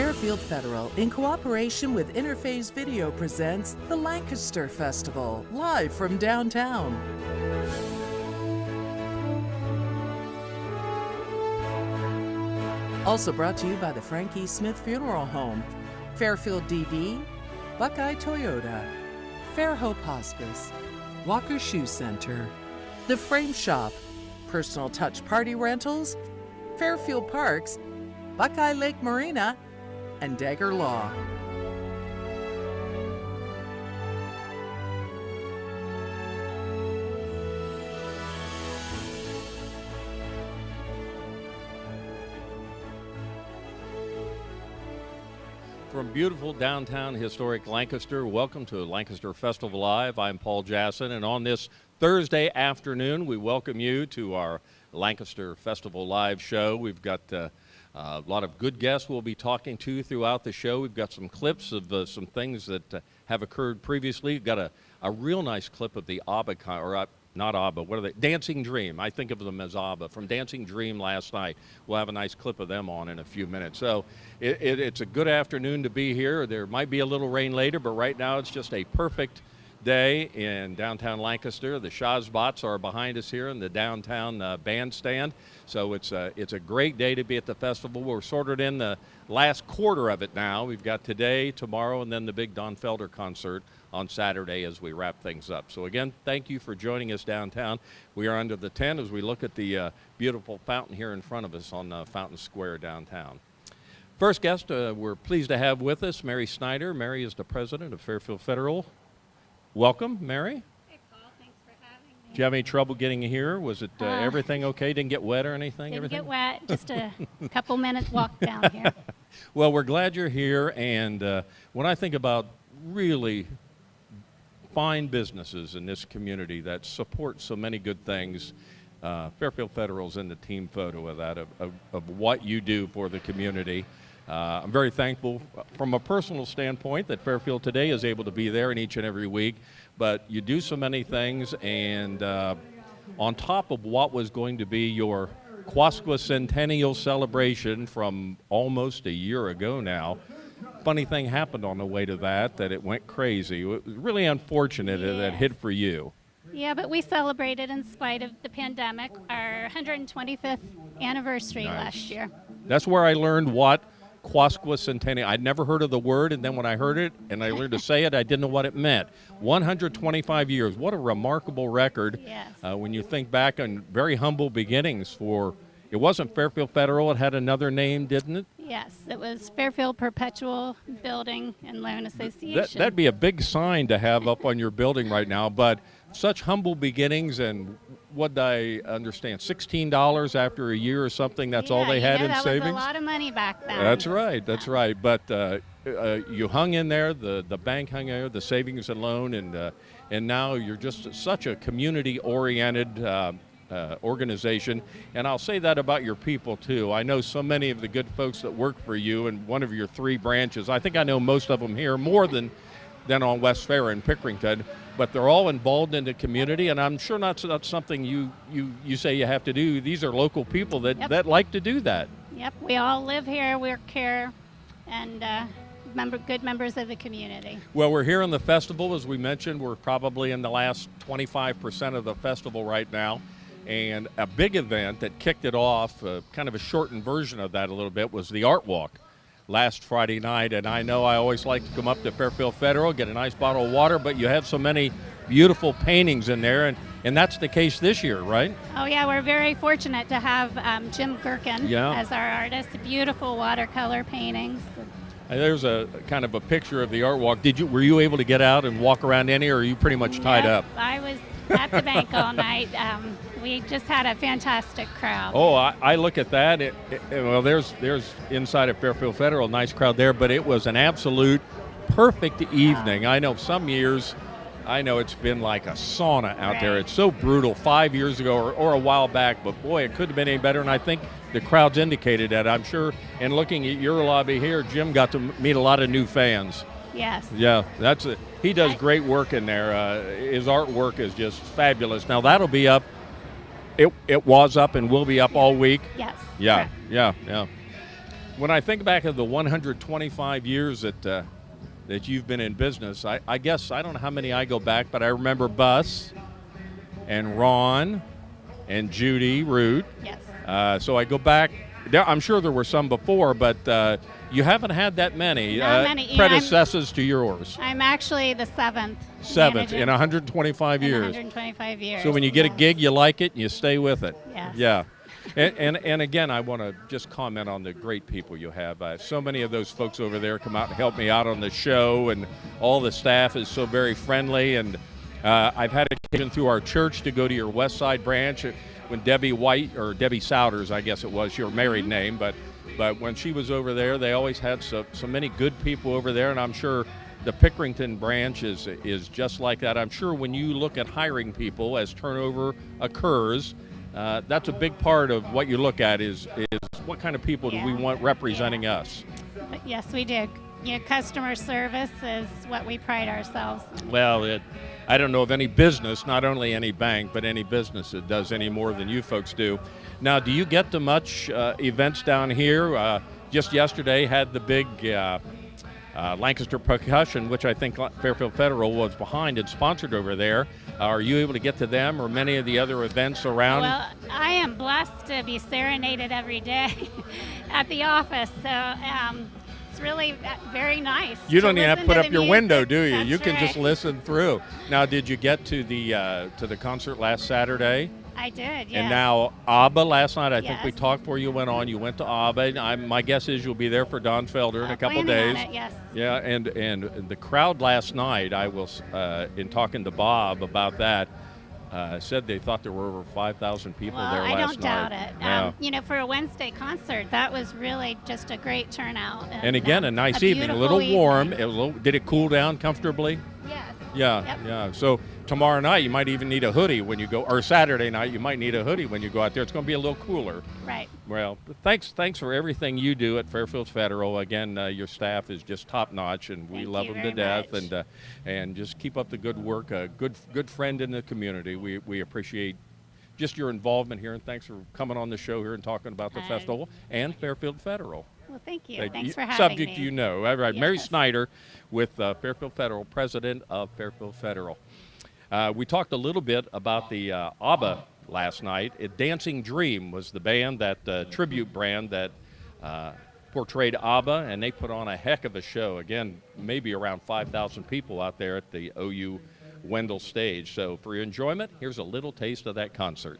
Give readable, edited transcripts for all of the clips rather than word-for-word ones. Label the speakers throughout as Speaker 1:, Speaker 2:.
Speaker 1: Fairfield Federal, in cooperation with Interface Video, presents the Lancaster Festival, live from downtown. Also brought to you by the Frank E. Smith Funeral Home, Fairfield DD, Buckeye Toyota, Fairhope Hospice, Walker Shoe Center, The Frame Shop, Personal Touch Party Rentals, Fairfield Parks, Buckeye Lake Marina, and Dagger Law.
Speaker 2: From beautiful downtown historic Lancaster, welcome to Lancaster Festival Live. I'm Paul Jasson, and on this Thursday afternoon, we welcome you to our Lancaster Festival Live show. We've got a lot of good guests we'll be talking to throughout the show. We've got some clips of some things that have occurred previously. We've got a real nice clip of the ABBA, not ABBA, what are they? Dancing Dream. I think of them as ABBA. From Dancing Dream last night. We'll have a nice clip of them on in a few minutes. So it's a good afternoon to be here. There might be a little rain later, but right now it's just a perfect day in downtown Lancaster. The Shazbots are behind us here in the downtown bandstand. So it's a great day to be at the festival. We're sorted in the last quarter of it now. We've got today, tomorrow, and then the big Don Felder concert on Saturday as we wrap things up. So again, thank you for joining us downtown. We are under the tent as we look at the beautiful fountain here in front of us on Fountain Square downtown. First guest we're pleased to have with us, Mary Snyder. Mary is the president of Fairfield Federal. Welcome, Mary.
Speaker 3: Hey, Paul. Thanks for having me.
Speaker 2: Did you have any trouble getting here? Was it everything okay? Didn't get wet or anything?
Speaker 3: Didn't get wet. Just a couple minutes walk down here.
Speaker 2: Well, we're glad you're here. And when I think about really fine businesses in this community that support so many good things, Fairfield Federal's in the team photo of that, of what you do for the community. I'm very thankful from a personal standpoint that Fairfield Today is able to be there in each and every week, but you do so many things, and on top of what was going to be your Quasquicentennial celebration from almost a year ago now, funny thing happened on the way to that it went crazy. It was really unfortunate that it hit for you.
Speaker 3: Yeah, but we celebrated in spite of the pandemic our 125th anniversary last year.
Speaker 2: That's where I learned what Quasquicentennial. I'd never heard of the word, and then when I heard it and I learned to say it, I didn't know what it meant. 125 years. What a remarkable record.
Speaker 3: Yes.
Speaker 2: When you think back on very humble beginnings for, it wasn't Fairfield Federal, it had another name, didn't it?
Speaker 3: Yes, it was Fairfield Perpetual Building and Loan Association.
Speaker 2: That'd be a big sign to have up on your building right now, but such humble beginnings, and what did I understand, $16 after a year or something, that's all they had in savings?
Speaker 3: That was a lot of money back then.
Speaker 2: That's right. But you hung in there, the bank hung in there, the savings and loan, and now you're just such a community-oriented organization. And I'll say that about your people, too. I know so many of the good folks that work for you in one of your three branches. I think I know most of them here, more than on West Fair and Pickerington, but they're all involved in the community, and I'm sure that's something you say you have to do. These are local people that like to do that. Yep,
Speaker 3: we all live here, work here, and good members of the community.
Speaker 2: Well, we're here in the festival, as we mentioned. We're probably in the last 25% of the festival right now, and a big event that kicked it off, kind of a shortened version of that a little bit, was the Art Walk last Friday night. And I know I always like to come up to Fairfield Federal, get a nice bottle of water, but you have so many beautiful paintings in there, and that's the case this year, right?
Speaker 3: Oh yeah, we're very fortunate to have Jim Gherkin as our artist. Beautiful watercolor paintings.
Speaker 2: There's a kind of a picture of the Art Walk. Were you able to get out and walk around any, or are you pretty much tied up?
Speaker 3: I was at the bank all night. We just had a fantastic crowd.
Speaker 2: Oh, I look at that. Well, there's inside of Fairfield Federal, a nice crowd there, but it was an absolute perfect evening. I know some years, it's been like a sauna out there. It's so brutal. 5 years ago or a while back, but boy, it couldn't have been any better, and I think the crowds indicated that. I'm sure, and looking at your lobby here, Jim got to meet a lot of new fans.
Speaker 3: Yes.
Speaker 2: Yeah, he does great work in there. His artwork is just fabulous. Now, that'll be up. It was up and will be up all week.
Speaker 3: Yes.
Speaker 2: Yeah. When I think back of the 125 years that you've been in business, I guess I don't know how many I go back, but I remember Bus and Ron and Judy Root.
Speaker 3: Yes.
Speaker 2: So I go back. I'm sure there were some before, but you haven't had that many,
Speaker 3: Not many.
Speaker 2: predecessors to yours.
Speaker 3: I'm actually the seventh.
Speaker 2: Seventh in
Speaker 3: manager
Speaker 2: 125 years.
Speaker 3: 125 years.
Speaker 2: So when you get a
Speaker 3: yes.
Speaker 2: gig, you like it, and you stay with it.
Speaker 3: Yes.
Speaker 2: Yeah. And again, I want to just comment on the great people you have. So many of those folks over there come out and help me out on the show, and all the staff is so very friendly. And I've had occasion through our church to go to your West Side branch when Debbie White, or Debbie Souders, I guess it was your married name, but when she was over there, they always had so many good people over there, and I'm sure the Pickerington branch is just like that. I'm sure when you look at hiring people as turnover occurs, that's a big part of what you look at is what kind of people do we want representing us.
Speaker 3: But yes, we do. Customer service is what we pride ourselves in.
Speaker 2: Well, I don't know of any business, not only any bank, but any business that does any more than you folks do. Now, do you get to much events down here? Just yesterday had the big Lancaster Percussion, which I think Fairfield Federal was behind and sponsored over there. Are you able to get to them or many of the other events around?
Speaker 3: Well, I am blessed to be serenaded every day at the office, so it's really very nice.
Speaker 2: You don't even have to put up your window, do you?
Speaker 3: That's
Speaker 2: You can
Speaker 3: right.
Speaker 2: just listen through. Now, did you get to the concert last Saturday?
Speaker 3: I did, yes.
Speaker 2: And now ABBA last night, I think we
Speaker 3: Yes.
Speaker 2: talked before you went on. You went to ABBA. My guess is you'll be there for Don Felder in a couple
Speaker 3: Planning
Speaker 2: days.
Speaker 3: on it, yes.
Speaker 2: Yeah, and the crowd last night, I was in talking to Bob about that, said they thought there were over 5,000 people
Speaker 3: Well,
Speaker 2: there
Speaker 3: I
Speaker 2: last
Speaker 3: don't
Speaker 2: night.
Speaker 3: doubt it.
Speaker 2: Yeah.
Speaker 3: For a Wednesday concert, that was really just a great turnout.
Speaker 2: And again, a nice evening, a
Speaker 3: beautiful
Speaker 2: little warm.
Speaker 3: evening.
Speaker 2: Did it cool down comfortably?
Speaker 3: Yes.
Speaker 2: Yeah,
Speaker 3: Yep.
Speaker 2: yeah. So tomorrow night you might even need a hoodie when you go, or Saturday night you might need a hoodie when you go out there. It's going to be a little cooler.
Speaker 3: Right.
Speaker 2: Well, thanks for everything you do at Fairfield Federal. Again, your staff is just top notch, and we
Speaker 3: Thank
Speaker 2: love
Speaker 3: you
Speaker 2: them to
Speaker 3: very
Speaker 2: death.
Speaker 3: much.
Speaker 2: And just keep up the good work. A good friend in the community. We appreciate just your involvement here, and thanks for coming on the show here and talking about the festival and Fairfield Federal.
Speaker 3: Well, thank you.
Speaker 2: That
Speaker 3: Thanks for having
Speaker 2: subject
Speaker 3: me.
Speaker 2: you know. All right, Mary
Speaker 3: Yes.
Speaker 2: Snyder with Fairfield Federal, president of Fairfield Federal. We talked a little bit about the ABBA last night. Dancing Dream was the band, that tribute band that portrayed ABBA, and they put on a heck of a show. Again, maybe around 5,000 people out there at the OU Wendell stage. So for your enjoyment, here's a little taste of that concert.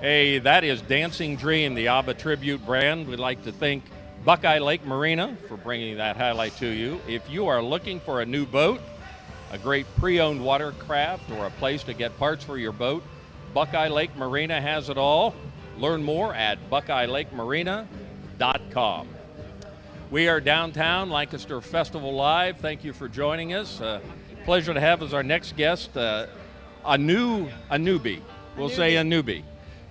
Speaker 2: Hey, that is Dancing Dream, the ABBA tribute brand. We'd like to thank Buckeye Lake Marina for bringing that highlight to you. If you are looking for a new boat, a great pre-owned watercraft, or a place to get parts for your boat, Buckeye Lake Marina has it all. Learn more at buckeyelakemarina.com. We are downtown, Lancaster Festival Live. Thank you for joining us. Pleasure to have as our next guest a newbie. We'll say a newbie.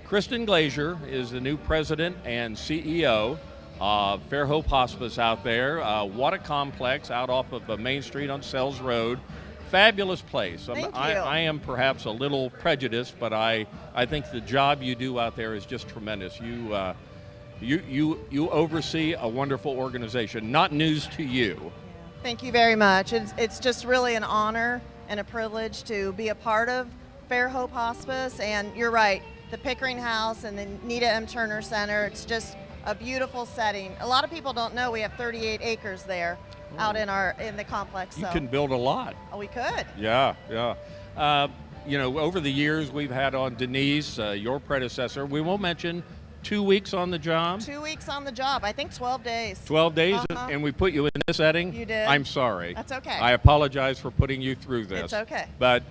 Speaker 2: Kristen Glazier is the new president and CEO of Fairhope Hospice out there. What a complex out off of Main Street on Sells Road. Fabulous place.
Speaker 4: Thank you.
Speaker 2: I am perhaps a little prejudiced, but I think the job you do out there is just tremendous. You oversee a wonderful organization. Not news to you.
Speaker 4: Thank you very much. It's just really an honor and a privilege to be a part of Fairhope Hospice. And you're right, the Pickering House and the Nita M. Turner Center, it's just a beautiful setting. A lot of people don't know we have 38 acres there out in the complex.
Speaker 2: You can build a lot.
Speaker 4: Oh, we could.
Speaker 2: Yeah. Over the years we've had on Denise, your predecessor. We won't mention 2 weeks on the job.
Speaker 4: 2 weeks on the job. I think 12 days.
Speaker 2: 12 days,
Speaker 4: Uh-huh.
Speaker 2: and we put you in this setting?
Speaker 4: You did.
Speaker 2: I'm sorry.
Speaker 4: That's okay.
Speaker 2: I apologize for putting you through this.
Speaker 4: It's okay.
Speaker 2: But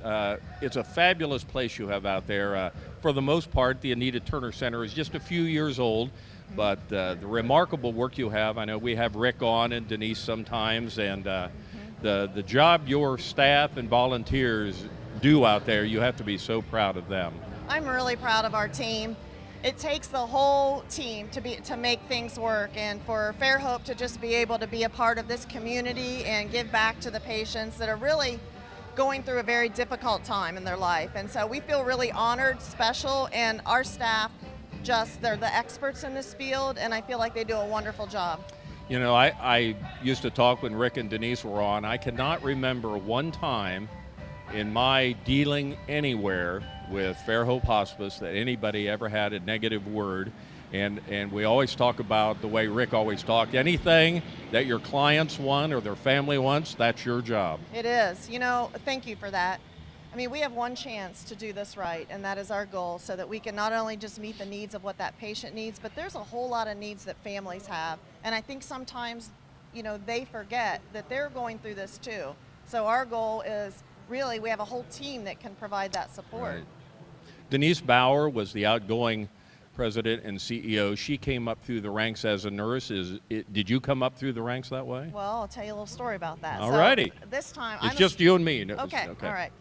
Speaker 2: it's a fabulous place you have out there. For the most part, the Anita Turner Center is just a few years old, but the remarkable work you have, I know we have Rick on and Denise sometimes, and the job your staff and volunteers do out there, you have to be so proud of them.
Speaker 4: I'm really proud of our team. It takes the whole team to make things work, and for Fairhope to just be able to be a part of this community and give back to the patients that are really going through a very difficult time in their life. And so we feel really honored, special, and our staff, they're the experts in this field, and I feel like they do a wonderful job.
Speaker 2: You know, I used to talk when Rick and Denise were on. I cannot remember one time in my dealing anywhere with Fairhope Hospice that anybody ever had a negative word. And we always talk about the way Rick always talked. Anything that your clients want or their family wants, that's your job.
Speaker 4: It is. Thank you for that. I mean, we have one chance to do this right, and that is our goal, so that we can not only just meet the needs of what that patient needs, but there's a whole lot of needs that families have. And I think sometimes, they forget that they're going through this too. So our goal is really, we have a whole team that can provide that support.
Speaker 2: Right. Denise Bauer was the outgoing president and CEO. She came up through the ranks as a nurse. Did you come up through the ranks that way?
Speaker 4: Well, I'll tell you a little story about that.
Speaker 2: All righty.
Speaker 4: So this time,
Speaker 2: it's just you and me.
Speaker 4: Okay, all right.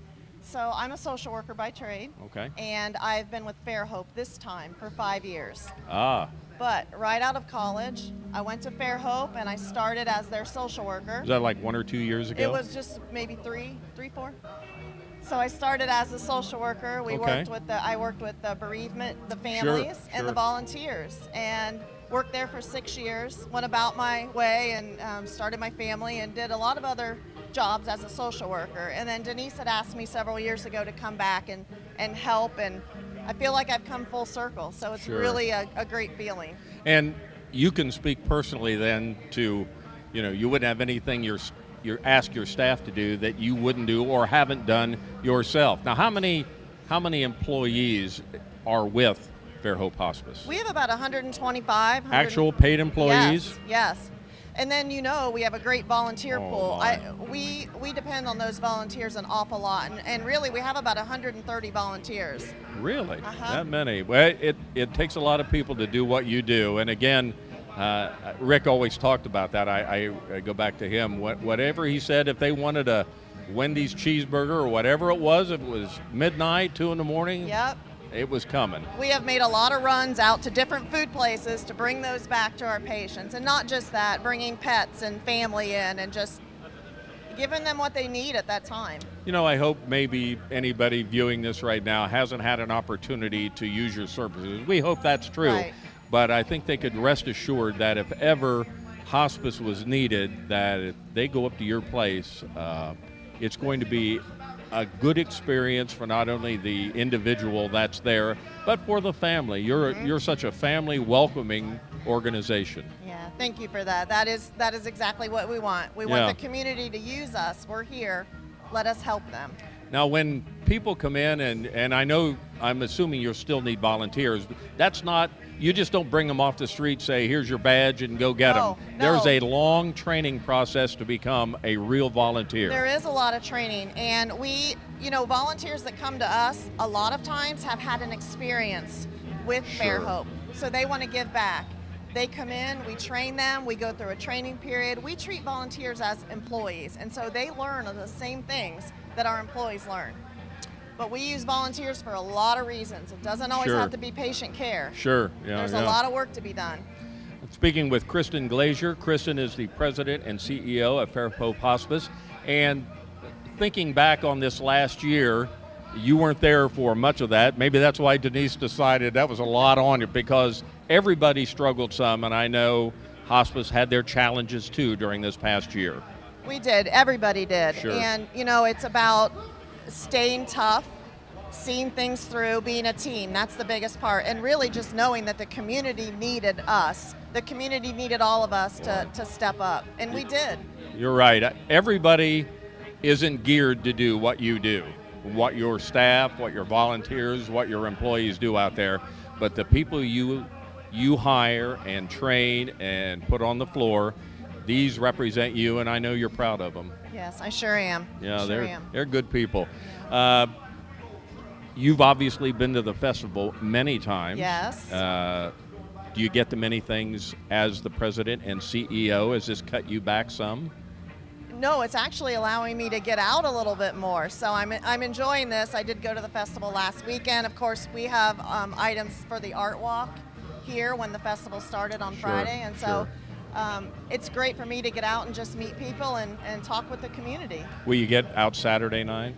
Speaker 4: So I'm a social worker by trade.
Speaker 2: Okay.
Speaker 4: And I've been with Fairhope this time for 5 years.
Speaker 2: Ah.
Speaker 4: But right out of college, I went to Fairhope and I started as their social worker.
Speaker 2: Was that like 1 or 2 years ago?
Speaker 4: It was just maybe three, 4. So I started as a social worker. I worked with the bereavement, the families, and the volunteers, and worked there for 6 years. Went about my way and started my family and did a lot of other jobs as a social worker. And then Denise had asked me several years ago to come back and help, and I feel like I've come full circle. So it's really a great feeling.
Speaker 2: And you can speak personally then to, you wouldn't have anything you ask your staff to do that you wouldn't do or haven't done yourself. Now, how many employees are with Fairhope Hospice?
Speaker 4: We have about 125.
Speaker 2: Actual paid employees?
Speaker 4: Yes. And then we have a great volunteer pool. We depend on those volunteers an awful lot, and really we have about 130 volunteers.
Speaker 2: Really?
Speaker 4: Uh-huh.
Speaker 2: That many? Well, it takes a lot of people to do what you do, and again, Rick always talked about that. I go back to him. Whatever he said, if they wanted a Wendy's cheeseburger or whatever it was, if it was midnight, 2 in the morning,
Speaker 4: yep,
Speaker 2: it was coming.
Speaker 4: We have made a lot of runs out to different food places to bring those back to our patients. And not just that, bringing pets and family in and just giving them what they need at that time.
Speaker 2: I hope maybe anybody viewing this right now hasn't had an opportunity to use your services. We hope that's true.
Speaker 4: Right.
Speaker 2: But I think they could rest assured that if ever hospice was needed, that if they go up to your place, it's going to be a good experience for not only the individual that's there, but for the family. You're such a family welcoming organization.
Speaker 4: Yeah, thank you for that. That is exactly what we want. We want the community to use us. We're here. Let us help them.
Speaker 2: Now, when people come in, and I'm assuming you'll still need volunteers, but that's not, you just don't bring them off the street, say, here's your badge and go get them.
Speaker 4: No.
Speaker 2: There's a long training process to become a real volunteer.
Speaker 4: There is a lot of training, and volunteers that come to us a lot of times have had an experience with Fairhope, so they want to give back. They come in, we train them, we go through a training period. We treat volunteers as employees, and so they learn the same things that our employees learn. But we use volunteers for a lot of reasons. It doesn't always have to be patient care.
Speaker 2: Sure, yeah.
Speaker 4: There's a lot of work to be done.
Speaker 2: Speaking with Kristen Glazier. Kristen is the president and CEO of Fairhope Hospice. And thinking back on this last year, you weren't there for much of that. Maybe that's why Denise decided that was a lot on you, because everybody struggled some, and I know hospice had their challenges too during this past year.
Speaker 4: We did. Everybody did.
Speaker 2: Sure.
Speaker 4: And, you know, it's about staying tough, seeing things through, being a team. That's the biggest part. And really just knowing that the community needed us. The community needed all of us to step up. And we did.
Speaker 2: You're right. Everybody isn't geared to do what you do, what your staff, what your volunteers, what your employees do out there. But the people you hire and train and put on the floor, these represent you, and I know you're proud of them.
Speaker 4: Yes, I sure am.
Speaker 2: Yeah, they're good people. You've obviously been to the festival many times.
Speaker 4: Yes.
Speaker 2: Do you get to many things as the president and CEO? Has this cut you back some?
Speaker 4: No, it's actually allowing me to get out a little bit more. So I'm enjoying this. I did go to the festival last weekend. Of course, we have items for the art walk here when the festival started on Friday. And so it's great for me to get out and just meet people and talk with the community.
Speaker 2: Will you get out Saturday night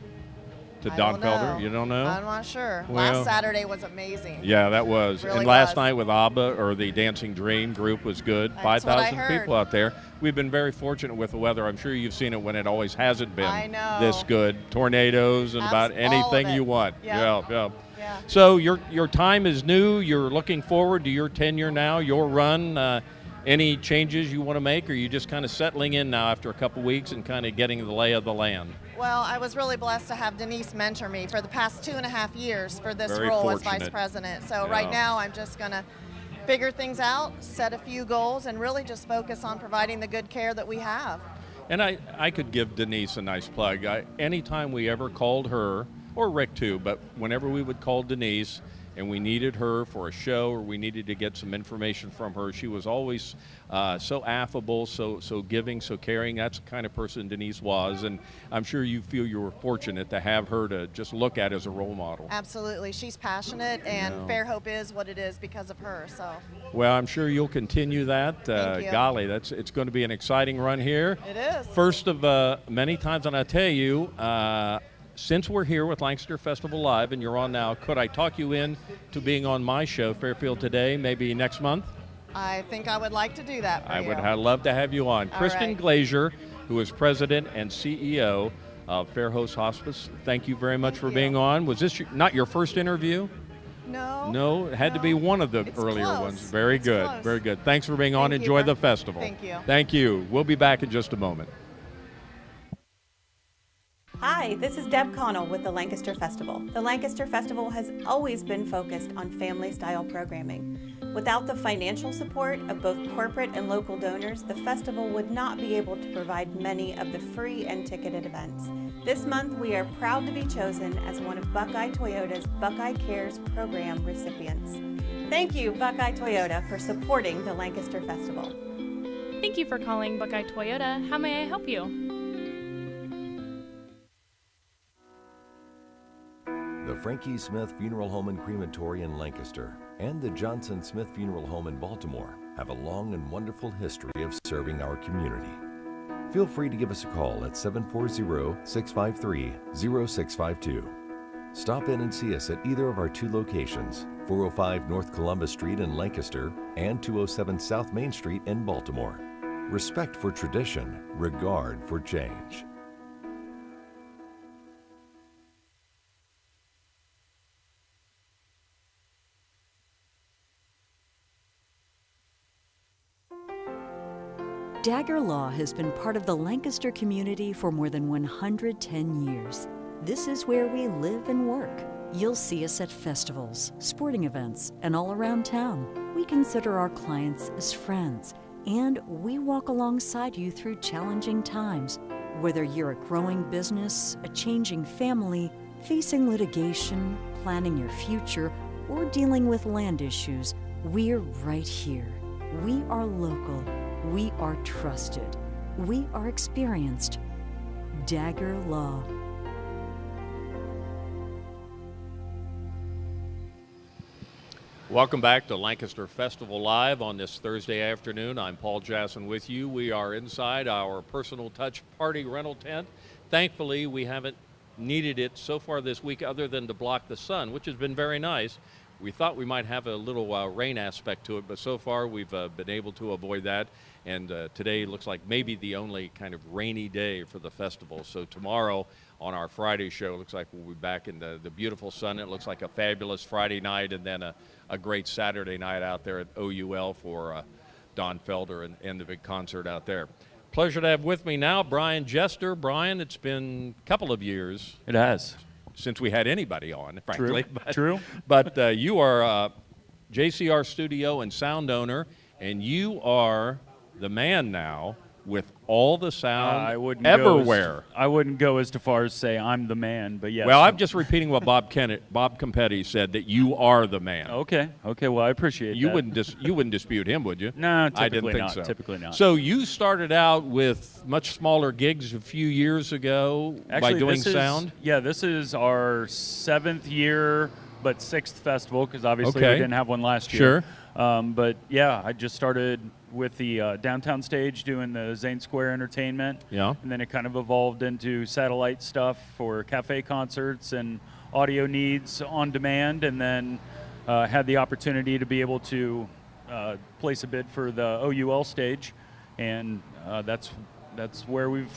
Speaker 2: to Don Felder? You don't know?
Speaker 4: I'm not sure.
Speaker 2: Well,
Speaker 4: last Saturday was amazing.
Speaker 2: Yeah, that was.
Speaker 4: Really
Speaker 2: and last
Speaker 4: was.
Speaker 2: night with ABBA, or the Dancing Dream group, was good.
Speaker 4: That's what I
Speaker 2: 5,000
Speaker 4: heard.
Speaker 2: people out there. We've been very fortunate with the weather. I'm sure you've seen it when it always hasn't been
Speaker 4: I know.
Speaker 2: this good. Tornadoes and about
Speaker 4: All of
Speaker 2: anything
Speaker 4: it.
Speaker 2: you want.
Speaker 4: Yep.
Speaker 2: Yeah.
Speaker 4: Yeah.
Speaker 2: So your time is new. You're looking forward to your tenure now, your run. Any changes you want to make, or are you just kind of settling in now after a couple weeks and kind of getting the lay of the land?
Speaker 4: Well, I was really blessed to have Denise mentor me for the past 2.5 years for this
Speaker 2: Very
Speaker 4: role as
Speaker 2: fortunate.
Speaker 4: vice president. So
Speaker 2: Yeah.
Speaker 4: right now I'm just going to figure things out, set a few goals, and really just focus on providing the good care that we have.
Speaker 2: And I could give Denise a nice plug. Anytime we ever called her, or Rick too, but whenever we would call Denise and we needed her for a show or we needed to get some information from her, she was always so affable, so giving, so caring. That's the kind of person Denise was, and I'm sure you feel you were fortunate to have her to just look at as a role model.
Speaker 4: Absolutely. She's passionate, and Fairhope is what it is because of her. So.
Speaker 2: Well, I'm sure you'll continue that.
Speaker 4: Thank you.
Speaker 2: Golly, it's going to be an exciting run here.
Speaker 4: It is.
Speaker 2: First of many times, and I tell you, since we're here with Lancaster Festival Live and you're on now, could I talk you in to being on my show, Fairfield Today, maybe next month?
Speaker 4: I think I would like to do that for you.
Speaker 2: I'd love to have you on.
Speaker 4: All
Speaker 2: Kristen
Speaker 4: right.
Speaker 2: Glazier, who is president and CEO of Fairhope Hospice, thank you very much for being on. Was this not your first interview?
Speaker 4: No.
Speaker 2: No, it had to be one of the
Speaker 4: It's
Speaker 2: earlier
Speaker 4: close.
Speaker 2: ones. Very
Speaker 4: It's
Speaker 2: good,
Speaker 4: close.
Speaker 2: very good. Thanks for being on.
Speaker 4: Thank you
Speaker 2: Enjoy
Speaker 4: for-
Speaker 2: the festival.
Speaker 4: Thank you.
Speaker 2: Thank you. We'll be back in just a moment.
Speaker 5: Hi, this is Deb Connell with the Lancaster Festival. The Lancaster Festival has always been focused on family-style programming. Without the financial support of both corporate and local donors, the festival would not be able to provide many of the free and ticketed events. This month, we are proud to be chosen as one of Buckeye Toyota's Buckeye Cares program recipients. Thank you, Buckeye Toyota, for supporting the Lancaster Festival.
Speaker 6: Thank you for calling Buckeye Toyota. How may I help you?
Speaker 7: The Frankie Smith Funeral Home and Crematory in Lancaster and the Johnson Smith Funeral Home in Baltimore have a long and wonderful history of serving our community. Feel free to give us a call at 740-653-0652. Stop in and see us at either of our two locations, 405 North Columbus Street in Lancaster and 207 South Main Street in Baltimore. Respect for tradition, regard for change.
Speaker 8: Dagger Law has been part of the Lancaster community for more than 110 years. This is where we live and work. You'll see us at festivals, sporting events, and all around town. We consider our clients as friends, and we walk alongside you through challenging times. Whether you're a growing business, a changing family, facing litigation, planning your future, or dealing with land issues, we're right here. We are local. We are trusted. We are experienced. Dagger Law.
Speaker 2: Welcome back to Lancaster Festival Live on this Thursday afternoon. I'm Paul Jasson with you. We are inside our Personal Touch party rental tent. Thankfully, we haven't needed it so far this week other than to block the sun, which has been very nice. We thought we might have a little rain aspect to it, but so far we've been able to avoid that. And today looks like maybe the only kind of rainy day for the festival. So tomorrow on our Friday show, it looks like we'll be back in the beautiful sun. It looks like a fabulous Friday night and then a great Saturday night out there at OUL for Don Felder and the big concert out there. Pleasure to have with me now Brian Jester. Brian, it's been a couple of years.
Speaker 9: It has.
Speaker 2: Since we had anybody on, frankly.
Speaker 9: True.
Speaker 2: But you are JCR studio and sound owner, and you are the man now with all the sound everywhere.
Speaker 9: I wouldn't go as far as say I'm the man, but yes.
Speaker 2: Well, I'm just repeating what Bob Campetti said, that you are the man.
Speaker 9: Okay. Well, I appreciate
Speaker 2: you
Speaker 9: that.
Speaker 2: You wouldn't dispute him, would you?
Speaker 9: No,
Speaker 2: I didn't think
Speaker 9: not.
Speaker 2: so.
Speaker 9: Typically not.
Speaker 2: So you started out with much smaller gigs a few years ago.
Speaker 9: Actually,
Speaker 2: by doing sound?
Speaker 9: This is our 7th year, but 6th festival, because obviously we didn't have one last
Speaker 2: Sure.
Speaker 9: year. But yeah, I just started with the downtown stage doing the Zane Square Entertainment.
Speaker 2: Yeah.
Speaker 9: And then it kind of evolved into satellite stuff for cafe concerts and audio needs on demand, and then had the opportunity to be able to place a bid for the OUL stage, and that's where we've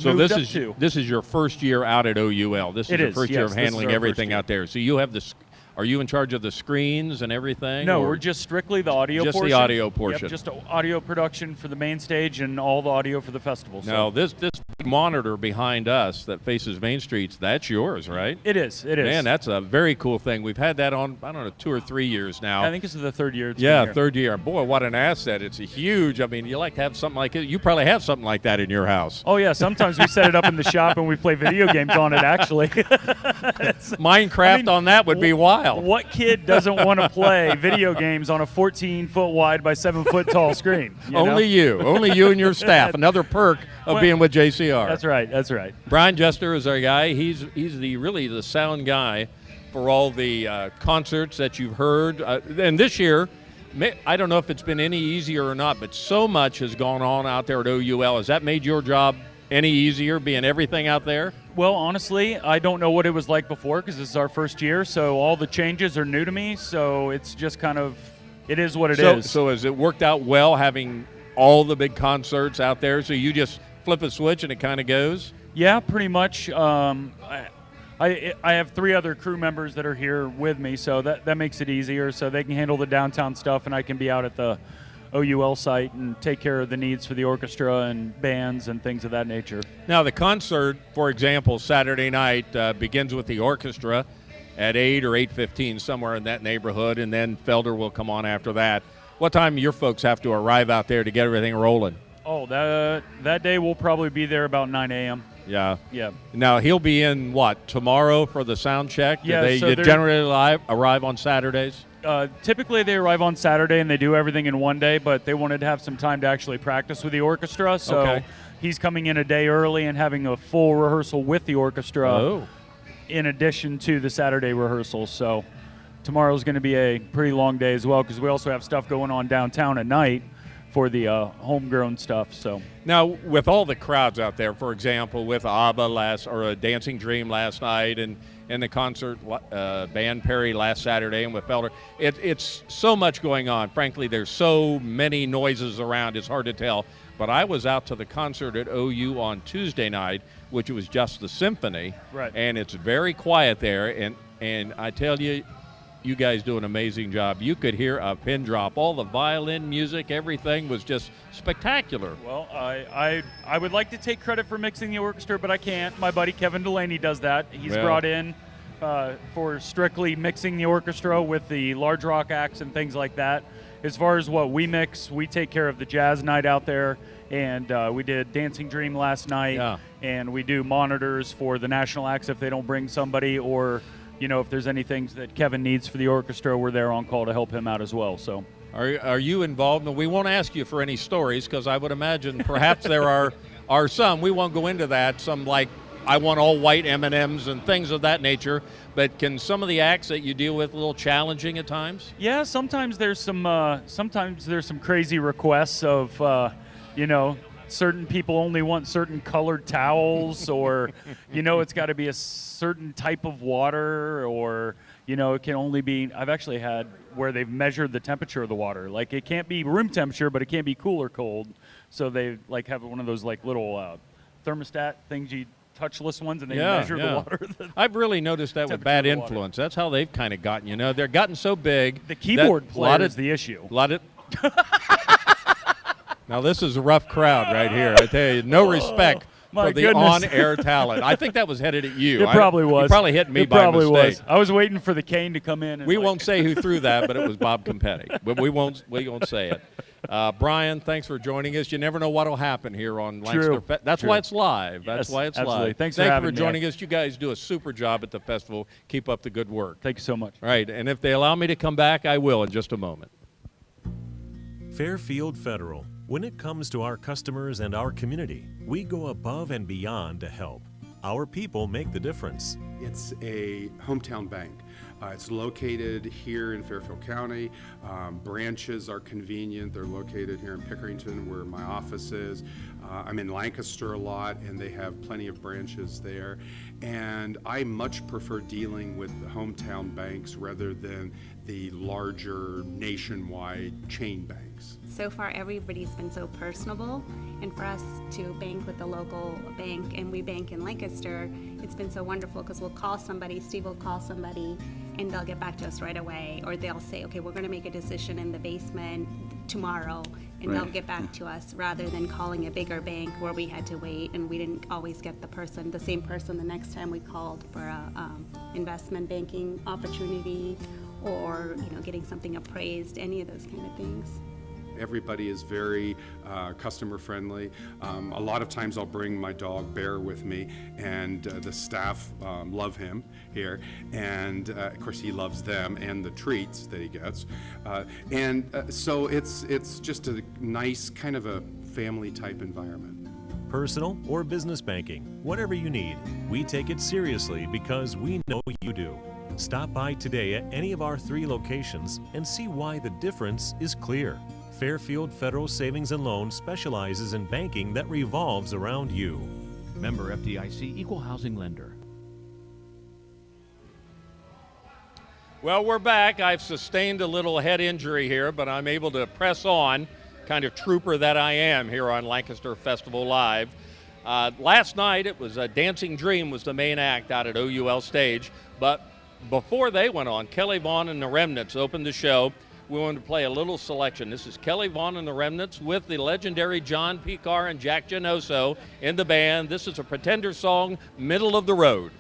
Speaker 9: moved up to.
Speaker 2: This is your first year out at OUL. This is your first year of handling everything out there. So you have this. Are you in charge of the screens and everything?
Speaker 9: No, we're just strictly the audio portion.
Speaker 2: Just the audio portion.
Speaker 9: Yep, just audio production for the main stage and all the audio for the festival.
Speaker 2: Now, this monitor behind us that faces Main Street, that's yours, right?
Speaker 9: It is.
Speaker 2: Man, that's a very cool thing. We've had that on, I don't know, 2 or 3 years now.
Speaker 9: I think this is the 3rd year.
Speaker 2: Yeah, 3rd year. Boy, what an asset. It's a huge, I mean, you like to have something like it. You probably have something like that in your house.
Speaker 9: Oh, yeah. Sometimes we set it up in the shop and we play video games on it, actually.
Speaker 2: Minecraft on that would be wild.
Speaker 9: What kid doesn't want to play video games on a 14-foot wide by 7-foot tall screen?
Speaker 2: Only you and your staff. Another perk of being with JCR.
Speaker 9: That's right.
Speaker 2: Brian Jester is our guy. He's really the sound guy for all the concerts that you've heard. And this year, I don't know if it's been any easier or not, but so much has gone on out there at OUL. Has that made your job any easier, being everything out there?
Speaker 9: Well, honestly, I don't know what it was like before because this is our first year, so all the changes are new to me, so it's just kind of, it is what it is.
Speaker 2: So has it worked out well having all the big concerts out there, so you just flip a switch and it kind of goes?
Speaker 9: Yeah, pretty much. I have 3 other crew members that are here with me, so that makes it easier, so they can handle the downtown stuff and I can be out at the OUL site and take care of the needs for the orchestra and bands and things of that nature.
Speaker 2: Now, the concert, for example, Saturday night begins with the orchestra at 8 or 8:15, somewhere in that neighborhood, and then Felder will come on after that. What time do your folks have to arrive out there to get everything rolling?
Speaker 9: Oh, that day we'll probably be there about 9 a.m.
Speaker 2: Yeah.
Speaker 9: Yeah.
Speaker 2: Now, he'll be in, tomorrow for the sound check?
Speaker 9: Yeah.
Speaker 2: Do they generally arrive on Saturdays?
Speaker 9: Typically they arrive on Saturday and they do everything in one day, but they wanted to have some time to actually practice with the orchestra, so he's coming in a day early and having a full rehearsal with the orchestra in addition to the Saturday rehearsal. So tomorrow's going to be a pretty long day as well because we also have stuff going on downtown at night for the homegrown stuff. So
Speaker 2: now, with all the crowds out there, for example, with ABBA Dancing Dream last night, and the concert band Perry last Saturday, and with Felder, it's so much going on. Frankly, there's so many noises around, it's hard to tell. But I was out to the concert at OU on Tuesday night, which was just the symphony,
Speaker 9: right?
Speaker 2: And it's very quiet there, and I tell you, you guys do an amazing job. You could hear a pin drop. All the violin music, everything was just spectacular.
Speaker 9: Well, I would like to take credit for mixing the orchestra, but I can't. My buddy Kevin Delaney does that. He's brought in for strictly mixing the orchestra with the large rock acts and things like that. As far as what we mix, we take care of the jazz night out there, and we did Dancing Dream last night, and we do monitors for the national acts if they don't bring somebody, or if there's anything that Kevin needs for the orchestra, we're there on call to help him out as well. So
Speaker 2: Are you involved? And we won't ask you for any stories because I would imagine perhaps there are some. We won't go into that. Some like I want all white M&Ms and things of that nature. But can some of the acts that you deal with a little challenging at times?
Speaker 9: Yeah, sometimes there's some crazy requests of certain people only want certain colored towels, or it's got to be a certain type of water, or it can only be. I've actually had where they've measured the temperature of the water. Like it can't be room temperature, but it can't be cool or cold. So they like have one of those like little thermostat things, touchless ones, and they measure the water.
Speaker 2: I've really noticed that with Bad Influence. That's how they've kind of gotten. They're gotten so big.
Speaker 9: The keyboard player is the issue.
Speaker 2: Now this is a rough crowd right here. I tell you, no respect. For the on-air talent. I think that was headed at you.
Speaker 9: It probably was.
Speaker 2: You probably hit me
Speaker 9: it
Speaker 2: by
Speaker 9: probably
Speaker 2: mistake.
Speaker 9: Was. I was waiting for the cane to come in. And
Speaker 2: we won't say who threw that, but it was Bob Competti. But we won't say it. Brian, thanks for joining us. You never know what will happen here on Lancaster Festival. That's why it's live. That's why it's
Speaker 9: absolutely.
Speaker 2: live.
Speaker 9: Thanks
Speaker 2: for joining us. You guys do a super job at the festival. Keep up the good work.
Speaker 9: Thank you so much.
Speaker 2: All right, and if they allow me to come back, I will in just a moment.
Speaker 10: Fairfield Federal. When it comes to our customers and our community, we go above and beyond to help. Our people make the difference.
Speaker 11: It's a hometown bank. It's located here in Fairfield County. Branches are convenient. They're located here in Pickerington, where my office is. I'm in Lancaster a lot, and they have plenty of branches there. And I much prefer dealing with the hometown banks rather than the larger nationwide chain banks.
Speaker 12: So far, everybody's been so personable, and for us to bank with the local bank, and we bank in Lancaster, it's been so wonderful because we'll call somebody, Steve will call somebody, and they'll get back to us right away, or they'll say, okay, we're going to make a decision in the basement tomorrow, and they'll get back to us, rather than calling a bigger bank where we had to wait and we didn't always get the same person the next time we called for a investment banking opportunity, or getting something appraised, any of those kind of things.
Speaker 11: Everybody is very customer friendly. A lot of times I'll bring my dog Bear with me, and the staff love him here, and of course he loves them and the treats that he gets, so it's just a nice kind of a family type environment.
Speaker 10: Personal or business banking, whatever you need, we take it seriously because we know you do. Stop by today at any of our 3 locations and see why the difference is clear. Fairfield Federal Savings and Loan specializes in banking that revolves around you.
Speaker 13: Member FDIC, Equal Housing Lender.
Speaker 2: Well, we're back. I've sustained a little head injury here, but I'm able to press on, kind of trooper that I am here on Lancaster Festival Live. Last night, it was Dancing Dream was the main act out at OUL Stage, but before they went on, Kelly Vaughn and the Remnants opened the show. We wanted to play a little selection. This is Kelly Vaughn and the Remnants with the legendary John Picar and Jack Genoso in the band. This is a Pretender song, Middle of the Road.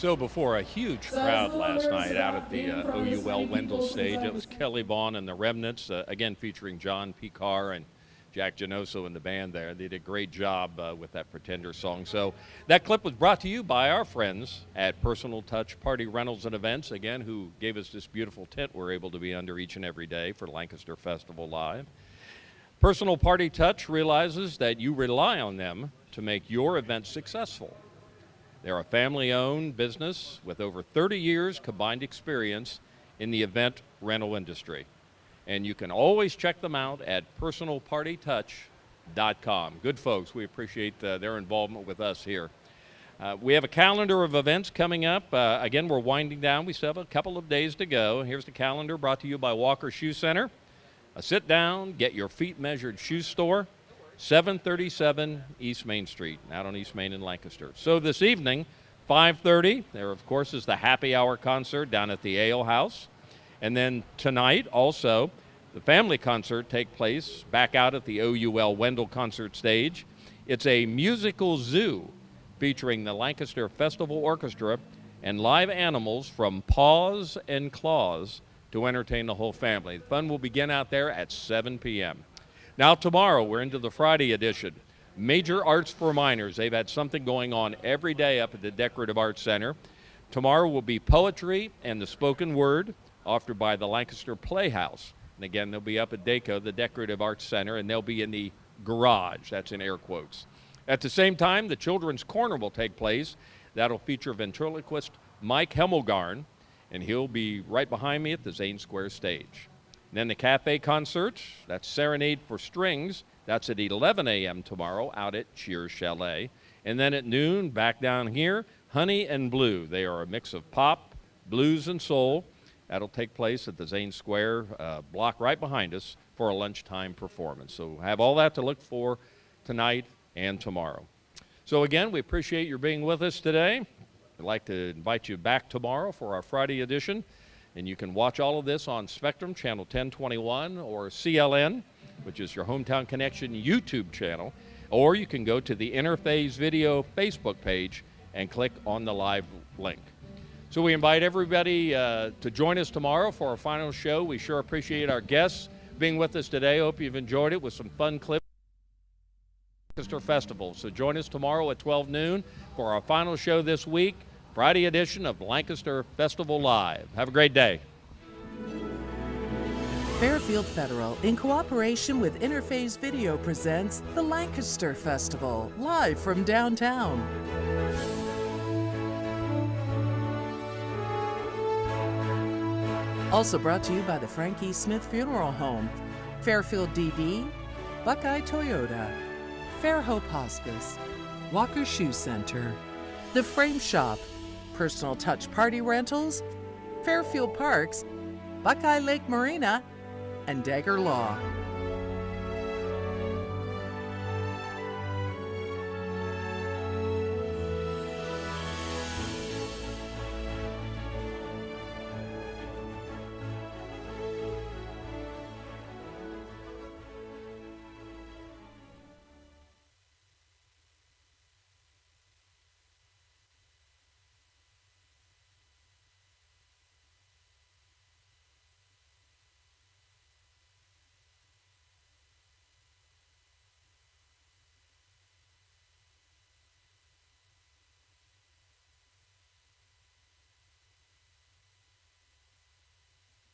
Speaker 2: So before a huge crowd last night out at the OUL Wendell stage, it was Kelly Bond and the Remnants, again featuring John P. Carr and Jack Genoso in the band there. They did a great job with that Pretender song. So that clip was brought to you by our friends at Personal Touch Party Rentals and Events, again, who gave us this beautiful tent we're able to be under each and every day for Lancaster Festival Live. Personal Party Touch realizes that you rely on them to make your event successful. They're a family-owned business with over 30 years combined experience in the event rental industry. And you can always check them out at personalpartytouch.com. Good folks. We appreciate their involvement with us here. We have a calendar of events coming up. Again, we're winding down. We still have a couple of days to go. Here's the calendar brought to you by Walker Shoe Center. A sit-down, get your feet measured shoe store. 737 East Main Street, out on East Main in Lancaster. So this evening, 5:30, there, of course, is the happy hour concert down at the Ale House. And then tonight, also, the family concert take place back out at the OUL Wendell concert stage. It's a musical zoo featuring the Lancaster Festival Orchestra and live animals from Paws and Claws to entertain the whole family. The fun will begin out there at 7 p.m. Now tomorrow, we're into the Friday edition. Major Arts for Minors. They've had something going on every day up at the Decorative Arts Center. Tomorrow will be poetry and the spoken word offered by the Lancaster Playhouse. And again, they'll be up at DECO, the Decorative Arts Center, and they'll be in the garage. That's in air quotes. At the same time, the Children's Corner will take place. That'll feature ventriloquist Mike Hemmelgarn, and he'll be right behind me at the Zane Square stage. And then the cafe concert, that's Serenade for Strings. That's at 11 a.m. tomorrow out at Cheers Chalet. And then at noon, back down here, Honey and Blue. They are a mix of pop, blues, and soul. That'll take place at the Zane Square block right behind us for a lunchtime performance. So have all that to look for tonight and tomorrow. So again, we appreciate your being with us today. I'd like to invite you back tomorrow for our Friday edition. And you can watch all of this on Spectrum, Channel 1021, or CLN, which is your Hometown Connection YouTube channel. Or you can go to the Interphase Video Facebook page and click on the live link. So we invite everybody to join us tomorrow for our final show. We sure appreciate our guests being with us today. Hope you've enjoyed it with some fun clips. Lancaster Festival. So join us tomorrow at 12 noon for our final show this week. Friday edition of Lancaster Festival Live. Have a great day.
Speaker 1: Fairfield Federal, in cooperation with Interphase Video, presents the Lancaster Festival, live from downtown. Also brought to you by the Frank E. Smith Funeral Home, Fairfield DD, Buckeye Toyota, Fairhope Hospice, Walker Shoe Center, The Frame Shop, Personal Touch Party Rentals, Fairfield Parks, Buckeye Lake Marina, and Dagger Law.